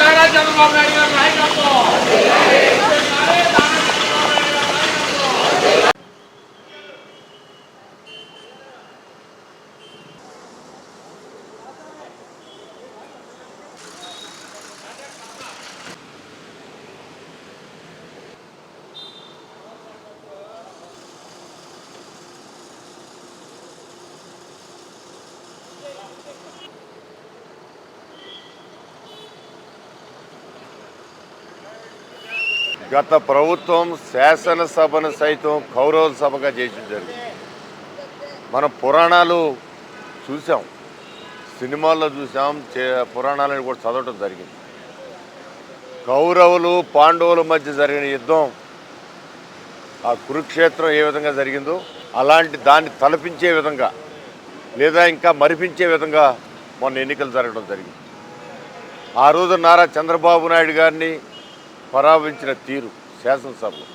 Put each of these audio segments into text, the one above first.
నారా చంద్రబాబు నాయుడు గారి నాయకత్వం. గత ప్రభుత్వం శాసనసభను సైతం కౌరవ సభగా చేసి జరిగింది. మనం పురాణాలు చూసాం, సినిమాల్లో చూసాం, పురాణాలను కూడా చదవటం జరిగింది. కౌరవులు పాండవుల మధ్య జరిగిన యుద్ధం, ఆ కురుక్షేత్రం ఏ విధంగా జరిగిందో అలాంటి దాన్ని తలపించే విధంగా లేదా ఇంకా మరిపించే విధంగా మొన్న ఎన్నికలు జరగడం జరిగింది. ఆ రోజు నారా చంద్రబాబు నాయుడు గారిని పరాభించిన తీరు శాసనసభలో,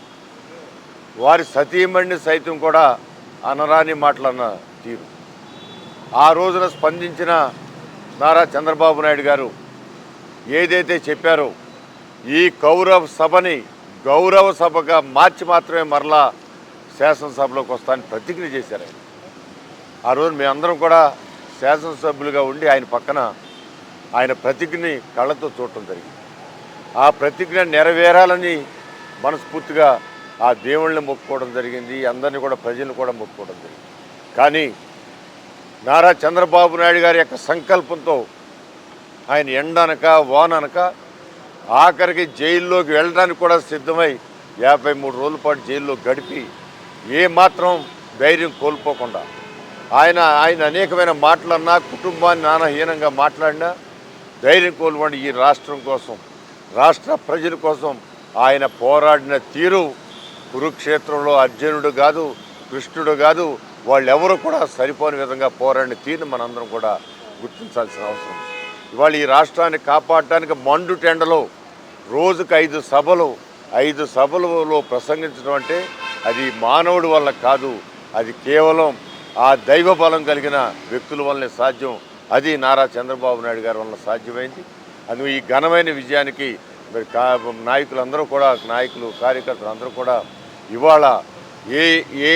వారి సతీమణిని సైతం కూడా అనరాని మాటలన్న తీరు, ఆ రోజున స్పందించిన నారా చంద్రబాబు నాయుడు గారు ఏదైతే చెప్పారో ఈ కౌరవ సభని గౌరవ సభగా మార్చి మాత్రమే మరలా శాసనసభలోకి వస్తానని ప్రతిజ్ఞ చేశారు. ఆ రోజు మేమందరం కూడా శాసనసభ్యులుగా ఉండి ఆయన పక్కన ఆయన ప్రతిజ్ఞని కళ్ళతో చూడటం జరిగింది. ఆ ప్రతిజ్ఞ నెరవేరాలని మనస్ఫూర్తిగా ఆ దేవుళ్ళని మొక్కుకోవడం జరిగింది. అందరినీ కూడా ప్రజలను కూడా మొక్కుకోవడం జరిగింది. కానీ నారా చంద్రబాబు నాయుడు గారి యొక్క సంకల్పంతో ఆయన ఎండనక వాననక ఆఖరికి జైల్లోకి వెళ్ళడానికి కూడా సిద్ధమై 53 రోజుల పాటు జైల్లో గడిపి ఏమాత్రం ధైర్యం కోల్పోకుండా ఆయన అనేకమైన మాటలన్నా, కుటుంబాన్ని నానాహీనంగా మాట్లాడినా ధైర్యం కోల్పోండి ఈ రాష్ట్రం కోసం, రాష్ట్ర ప్రజల కోసం ఆయన పోరాడిన తీరు కురుక్షేత్రంలో అర్జునుడు కాదు, కృష్ణుడు కాదు, వాళ్ళెవరూ కూడా సరిపోని విధంగా పోరాడిన తీరుని మనందరం కూడా గుర్తించాల్సిన అవసరం. ఇవాళ ఈ రాష్ట్రాన్ని కాపాడటానికి మండు టెండలో రోజుకు 5 సభలలో ప్రసంగించడం అంటే అది మానవుడి వల్ల కాదు, అది కేవలం ఆ దైవ బలం కలిగిన వ్యక్తుల వల్లనే సాధ్యం. అది నారా చంద్రబాబు నాయుడు గారి వల్ల సాధ్యమైంది. అది ఈ ఘనమైన విజయానికి మరి నాయకులందరూ కూడా, నాయకులు కార్యకర్తలు అందరూ కూడా ఇవాళ ఏ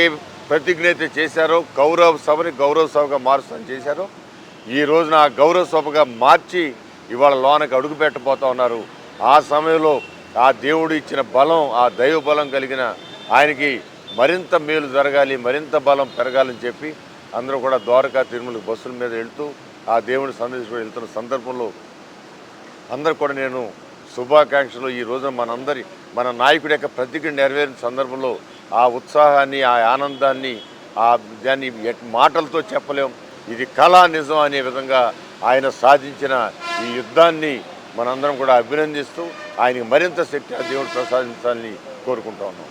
ప్రతిజ్ఞ అయితే చేశారో కౌరవ సభని గౌరవ సభగా మారుస్తామని చేశారో ఈ రోజున ఆ గౌరవ సభగా మార్చి ఇవాళ లోనకి అడుగు పెట్టబోతూ ఉన్నారు. ఆ సమయంలో ఆ దేవుడు ఇచ్చిన బలం, ఆ దైవ బలం కలిగిన ఆయనకి మరింత మేలు జరగాలి, మరింత బలం పెరగాలని చెప్పి అందరూ కూడా ద్వారకా తిరుమల బస్సుల మీద వెళ్తూ ఆ దేవుని సందేశం వెళ్తున్న సందర్భంలో అందరూ కూడా నేను శుభాకాంక్షలు. ఈ రోజున మన నాయకుడి యొక్క ప్రతిజ్ఞ నెరవేరిన సందర్భంలో ఆ ఉత్సాహాన్ని, ఆ ఆనందాన్ని, దాన్ని మాటలతో చెప్పలేం. ఇది కళా నిజం అనే విధంగా ఆయన సాధించిన ఈ యుద్ధాన్ని మనందరం కూడా అభినందిస్తూ ఆయనకి మరింత శక్తి ఆ దేవుడు ప్రసాదించాలని కోరుకుంటా ఉన్నాం.